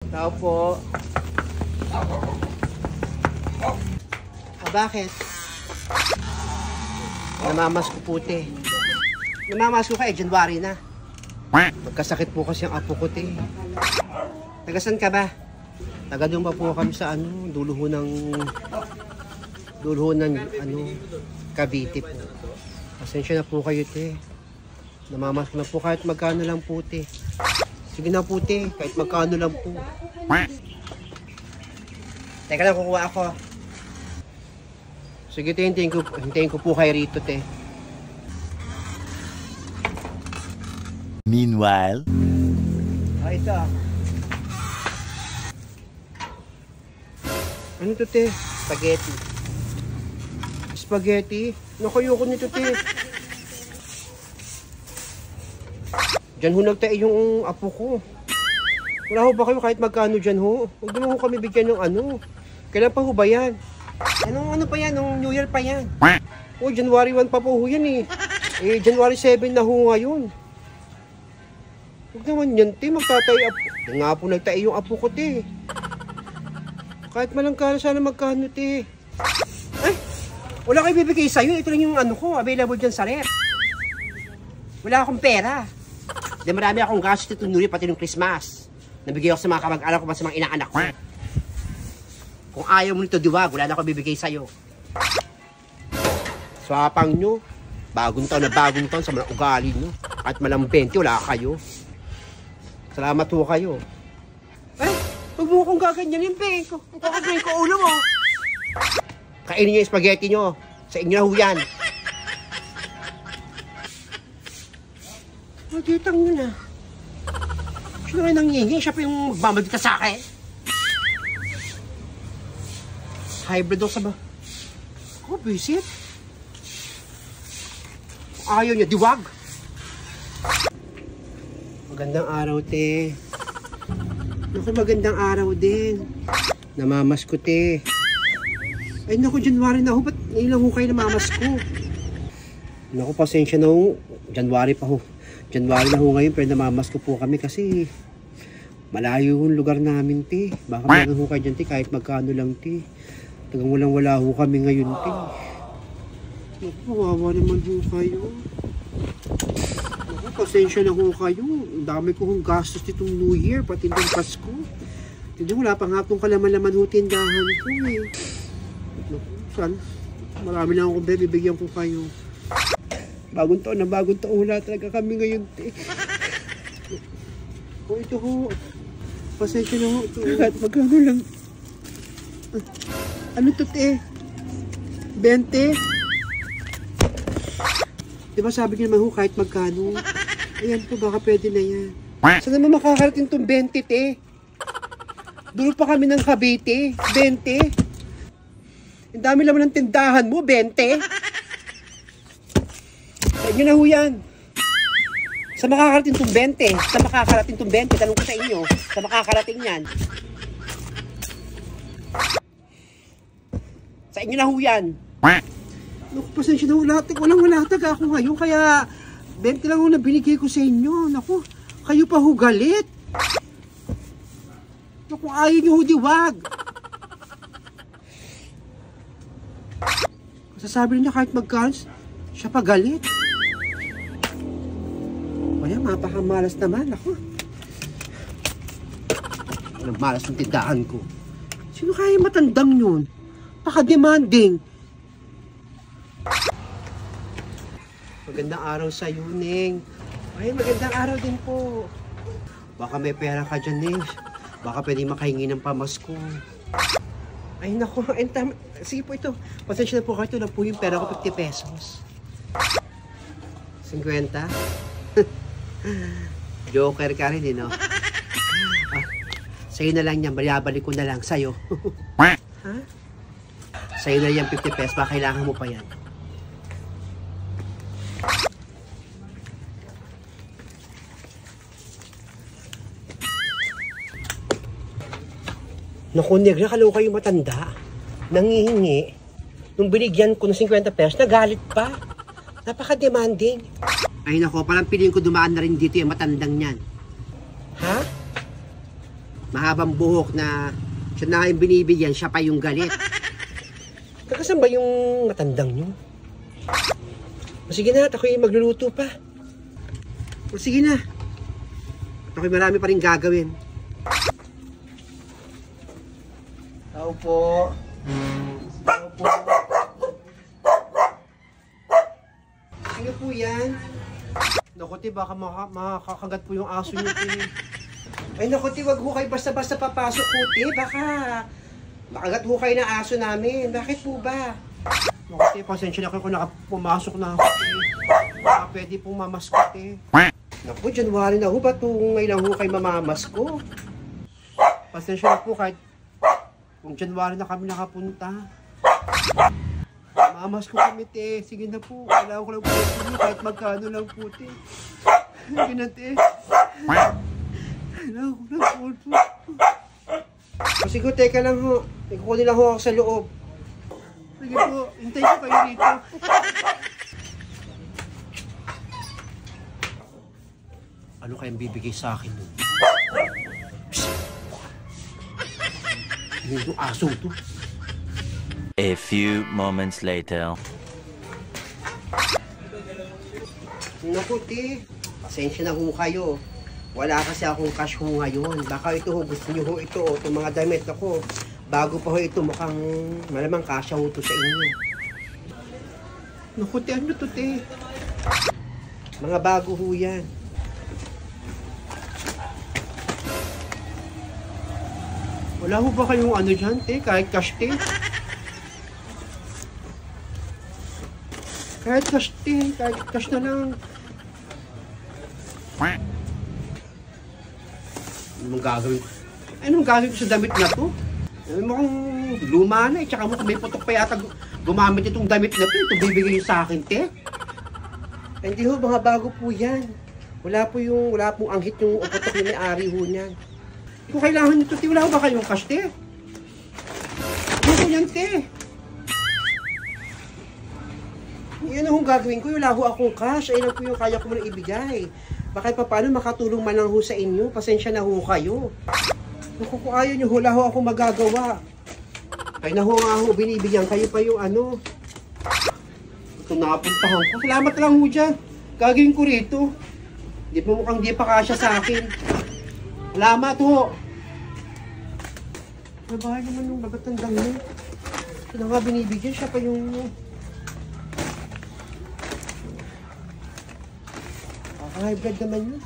Tao po. Bakit? Namamas ko puti. Namamas ko kay January na. Magkasakit po kasi ang apo ko, te. Tagasan ka ba? Taga doon pa po kami sa dulo ng Cavite po. Pasensya na po kayo, te. Namamas ko na po kahit magkano lang po, te. Sige na po, te. Kahit magkano lang po. Teka lang, kukuha ako. Sige, te. Hintayin ko po kayo rito, te. Meanwhile. Ito. Ano to, te? Spaghetti. Spaghetti? Nakayoko nito, te. Diyan ho nagtae yung apo ko. Wala ho ba kayo kahit magkano dyan ho? Huwag naman ho kami bigyan ng Kailan pa ho ba yan? Ano pa yan? Nung New Year pa yan. Oh, January 1 pa po ho yan eh. January 7 na ho ngayon. Huwag naman yan, te. Magtatay apo. Yan nga po nagtae yung apo ko, te. Kahit malangkala sana magkano, te. Ay! Wala kayo bibigay sa'yo. Ito lang yung ko. Available dyan sa rep. Wala akong pera. Dahil marami akong gastos nito New Year, pati nung Christmas. Nabigay ako sa mga kamag-anak ko pa sa mga inaanak ko. Kung ayaw mo nito, diwag, wala na akong bibigay sa'yo. Swapang nyo. Bagong taon sa mga ugali nyo. At malambente, wala kayo. Salamat po kayo. Ay, huwag mo akong gaganyanin, pe. Kakaganyan ko ulo mo. Kainin nyo yung spaghetti nyo. Sa inyo na ho yan. Magkitang nyo na. Sino kayo nangyingin? Siya pa yung magmamadita sa akin. Hybrid daw sa ba? Oh, visit. Ayaw niya, diwag. Magandang araw, te. Naku, magandang araw din. Namamas ko, te. Ay, naku, January na ho. Ba't ilang ho kayo namamas ko? Naku, pasensya na ho. January pa ho. January na ho ngayon, pero namamas ko po kami kasi malayo yung lugar namin, te. Baka meron ho kayo dyan, te, kahit magkano lang, te. Tagang walang-wala ho kami ngayon, te. Naku, wawa naman ho kayo. Naku, pasensya na ho kayo. Ang dami ko hong gastos nitong New Year, pati nitong Pasko. Hindi, wala pa nga itong kalaman-laman ho tindahan ko, eh. Naku, saan? Marami lang akong bibigyan ko kayo. Bagong taon, wala talaga kami ngayon, te. O, ito ho. Pasensya na ho. Ito, kahit magkano lang. Ano to, te? 20? Diba sabi niyo naman ho, kahit magkano? Ayan po, baka pwede na yan. Saan naman makakarating itong 20, te? Dulo pa kami ng Cavite. 20? Ang dami naman ng tindahan mo, 20? Sa inyo na ho yan. Sa makakarating itong 20? Sa makakarating itong 20? Tanong ko sa inyo. Sa makakarating yan. Sa inyo na ho yan. Naku, pasensya na ho. Walang taga ako ngayon. Kaya 20 lang ho na binigay ko sa inyo. Naku, kayo pa ho galit. Naku, ayaw nyo ho diwag. Sasabi niya kahit magkano, siya pa galit. Kaya mapakamalas naman ako. Walang malas ng tindahan ko. Sino kaya matandang yun? Paka-demanding. Magandang araw sa iyo, Ning. Ay, magandang araw din po. Baka may pera ka dyan, Ning. Baka pwede makahingi ng pamasko. Ay, naku. Sige po ito. Pasensya na po kayo. Ito lang po yung pera ko, 50 pesos. 50? Joker ka rin, no? Sa'yo na lang yan. Balibalik ko na lang sa'yo. Ha? Sa'yo na yan 50 pesos. Baka kailangan mo pa yan. Naku, negra, kaloka yung matanda. Nangihingi. Nung binigyan ko ng 50 pesos, nagalit pa. Napaka-demanding. Ay nako, parang piling ko dumaan na rin dito yung matandang yan. Ha? mahabang buhok na siya na yung binibigyan, siya pa yung galit. Kakasan ba yung matandang nyo? O sige na, at ako'y magluluto pa. O sige na. At ako'y marami pa rin gagawin. Tao po. Tao po. Sino po yan? Naku, te, baka makakagat po yung aso niyo, te. Ay, naku, te, wag ho kayo basta-basta papasok po, te. Baka makagat ho kayo na aso namin. Bakit po ba? Naku, te, pasensya na kayo kung nakapumasok na ako, te. Baka pwede pong mamasko, te. Naku, January na ho. Ba't ngayon lang ho kayo mamamasko? Pasensya na po kahit kung January na kami nakapunta. Mamamas ko kami, te. Sige na po. Kailangan ko lang po kahit magkano lang po, te. Sige na, te. Kailangan ko lang po. O sige, teka lang ho. Ikukunin lang ho ako sa loob. Sige po. Hintay ko kayo dito. Ano kayang bibigay sa akin nun? Ano yung aso to? A few moments later. Naku, te. Pasensya na ho kayo. Wala kasi akong cash ho ngayon. Baka ito ho, gusto nyo ho ito. Itong mga damit ako. Bago pa ho ito, mukhang malamang kasya ho to sa inyo. Naku, te. Ano to, te? Mga bago ho yan. Wala ho ba kayong ano dyan, te? Kahit cash, te? Kahit cash, te. Kahit cash na lang. Anong gagawin? Anong gagawin ko sa damit na to? Mukhang luma na eh. Tsaka mukhang may putok pa yata gumamit itong damit na to. Ito bibigay sa akin, te. Hindi ho, mga bago po yan. Wala pong anghit yung putok yung may-ari ho niyan. Kung kailangan nito, te, wala ba kayong cash, te? Ano ko yan, te? Yan ang gagawin ko. Wala ho akong cash. Ayun lang po yung kaya ko muna ibigay. Baka pa paano makatulong man lang ho sa inyo. Pasensya na ho kayo. Kung ayaw nyo, wala ho akong magagawa. Ay na ho nga ho, binibigyan kayo pa yung ano. Ito napuntahan ko. Salamat lang ho dyan. Gagawin ko rito. Di pa mukhang di pa kasya sa akin. Salamat ho. Nabahay naman yung bagatandang mo. Ito nga binibigyan siya pa yung... High blood naman yun.